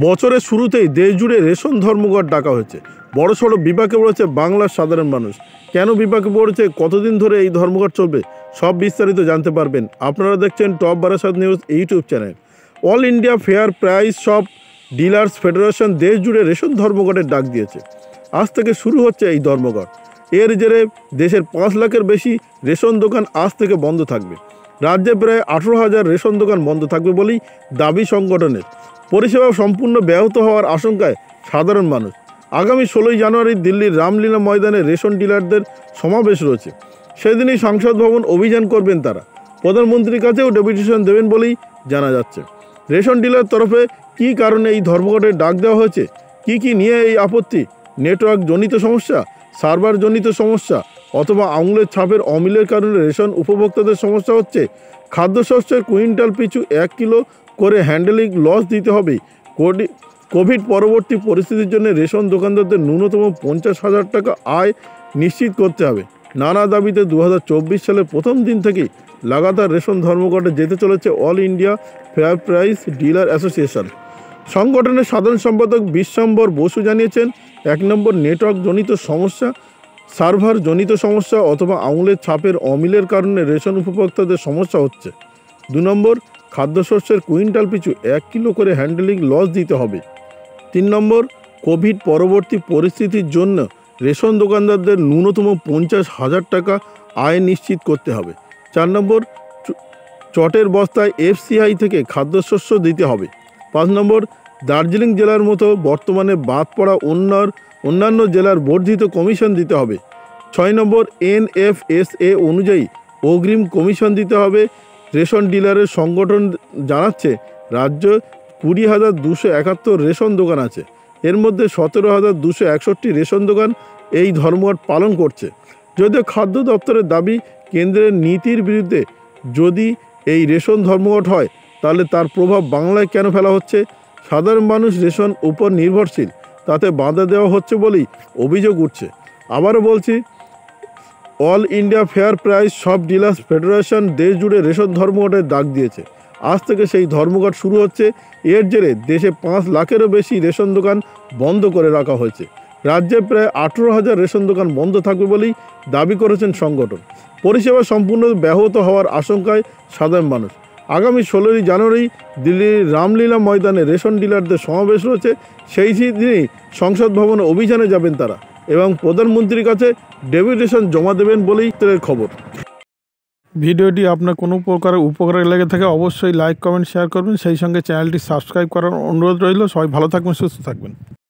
বছরের শুরুতেই দেশ জুড়ে রেশন ধর্মঘট ডাকা হয়েছে। বড়সড় বিপাকে পড়েছে বাংলার সাধারণ মানুষ। কেন বিপাকে পড়েছে, কতদিন ধরে এই ধর্মঘট চলবে, সব বিস্তারিত জানতে পারবেন। আপনারা দেখছেন top Barasat news YouTube channel. All India fair price shop dealers federation দেশ জুড়ে রেশন ধর্মঘটের ডাক দিয়েছে। আজ থেকে শুরু হচ্ছে এই ধর্মঘট। এর জেরে দেশের 5 লাখের বেশি রেশন দোকান আজ থেকে বন্ধ থাকবে। রাজ্যে প্রায় 18,000 রেশন দোকান বন্ধ থাকবে বলেই দাবি সংগঠনের। পরিষেবা সম্পূর্ণ ব্যাহত হওয়ার আশঙ্কায় সাধারণ মানুষ। আগামী 16 জানুয়ারি দিল্লির রামলীলা ময়দানে রেশন ডিলারদের সমাবেশ রয়েছে। সেদিনই সংসদ ভবন অভিযান করবেন তারা। প্রধানমন্ত্রীর কাছেও ডেপুটেশন দেবেন বলেই জানা যাচ্ছে। রেশন ডিলার তরফে কী কারণে এই ধর্মঘটের ডাক দেওয়া হয়েছে, কি নিয়ে এই আপত্তি? নেটওয়ার্ক জনিত সমস্যা, সার্ভার জনিত সমস্যা, অথবা আঙুলের ছাপের অমিলের কারণে রেশন উপভোক্তাদের সমস্যা হচ্ছে? খাদ্যশস্যের কুইন্টাল পিছু 1 কিলো করে হ্যান্ডেলিং লস দিতে হবে। কোভিড পরবর্তী পরিস্থিতির জন্য রেশন দোকানদারদের ন্যূনতম 50,000 টাকা আয় নিশ্চিত করতে হবে। নানা দাবিতে 2024 সালের প্রথম দিন থেকেই লাগাতার রেশন ধর্মঘটে যেতে চলেছে all India fair price dealer association. সংগঠনের সাধারণ সম্পাদক বিশ্বম্বর বসু জানিয়েছেন, 1 নম্বর নেটওয়ার্ক জনিত সমস্যা, সার্ভার জনিত সমস্যা অথবা আঙুলের ছাপের অমিলের কারণে রেশন উপভোক্তাদের সমস্যা হচ্ছে। 2 নম্বর খাদ্যশস্যের কুইন্টাল পিছু 1 কিলো করে হ্যান্ডেলিং লস দিতে হবে। 3 নম্বর কোভিড পরবর্তী পরিস্থিতির জন্য রেশন দোকানদারদের ন্যূনতম 50,000 টাকা আয় নিশ্চিত করতে হবে। 4 নম্বর চটের বস্তায় FCI থেকে খাদ্যশস্য দিতে হবে। 5 নম্বর দার্জিলিং জেলার মতো বর্তমানে বাদ পড়া অন্যান্য জেলার বর্ধিত কমিশন দিতে হবে। 6 নম্বর NFSA অনুযায়ী অগ্রিম কমিশন দিতে হবে। রেশন ডিলারের সংগঠন জানাচ্ছে, রাজ্যে 20,271 রেশন দোকান আছে। এর মধ্যে 17,261 রেশন দোকান এই ধর্মঘট পালন করছে। যদিও খাদ্য দপ্তরের দাবি, কেন্দ্রের নীতির বিরুদ্ধে যদি এই রেশন ধর্মঘট হয় তাহলে তার প্রভাব বাংলায় কেন ফেলা হচ্ছে? সাধারণ মানুষ রেশন উপর নির্ভরশীল, তাতে বাধা দেওয়া হচ্ছে বলেই অভিযোগ উঠছে। আবারও বলছি, all India fair price shop dealers federation দেশ জুড়ে রেশন ধর্মঘটের ডাক দিয়েছে। আজ থেকে সেই ধর্মঘট শুরু হচ্ছে। এর জেরে দেশে 5 লাখেরও বেশি রেশন দোকান বন্ধ করে রাখা হয়েছে। রাজ্যে প্রায় 18,000 রেশন দোকান বন্ধ থাকবে বলেই দাবি করেছেন সংগঠন। পরিষেবা সম্পূর্ণ ব্যাহত হওয়ার আশঙ্কায় সাধারণ মানুষ। আগামী 16 জানুয়ারি দিল্লির রামলীলা ময়দানে রেশন ডিলারদের সমাবেশ রয়েছে। সেই দিনই সংসদ ভবনে অভিযানে যাবেন তারা এবং প্রধানমন্ত্রীর কাছে ডেপুটেশন জমা দেবেন বলেই খবর। ভিডিওটি আপনার কোনো প্রকার উপকারে লেগে থাকে অবশ্যই লাইক, কমেন্ট, শেয়ার করবেন। সেই সঙ্গে চ্যানেলটি সাবস্ক্রাইব করার অনুরোধ রইল। সবাই ভালো থাকবেন, সুস্থ থাকবেন।